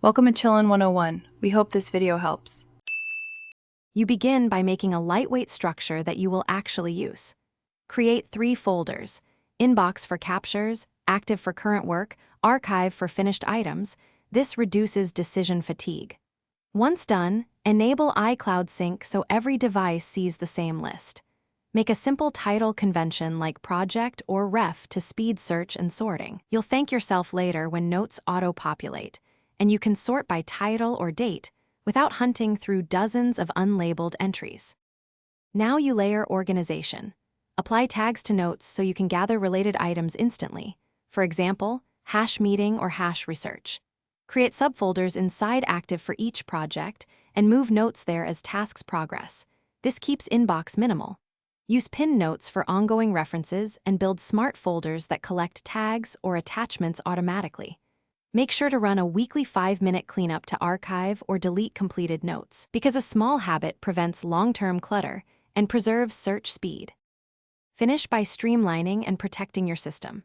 Welcome to Chillin' 101. We hope this video helps. You begin by making a lightweight structure that you will actually use. Create 3 folders: Inbox for captures, Active for current work, Archive for finished items. This reduces decision fatigue. Once done, enable iCloud Sync so every device sees the same list. Make a simple title convention like Project or Ref to speed search and sorting. You'll thank yourself later when notes auto-populate, and you can sort by title or date without hunting through dozens of unlabeled entries. Now you layer organization. Apply tags to notes so you can gather related items instantly. For example, hash meeting or hash research. Create subfolders inside Active for each project and move notes there as tasks progress. This keeps Inbox minimal. Use pinned notes for ongoing references and build smart folders that collect tags or attachments automatically. Make sure to run a weekly 5-minute cleanup to archive or delete completed notes, because a small habit prevents long-term clutter and preserves search speed. Finish by streamlining and protecting your system.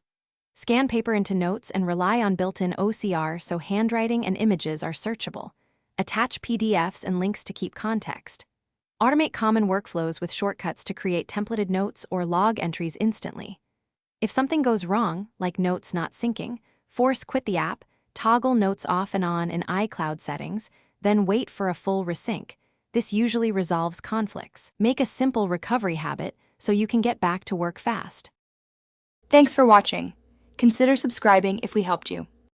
Scan paper into notes and rely on built-in OCR so handwriting and images are searchable. Attach PDFs and links to keep context. Automate common workflows with shortcuts to create templated notes or log entries instantly. If something goes wrong, like notes not syncing, force quit the app, toggle notes off and on in iCloud settings, then wait for a full resync. This usually resolves conflicts. Make a simple recovery habit so you can get back to work fast. Thanks for watching. Consider subscribing if we helped you.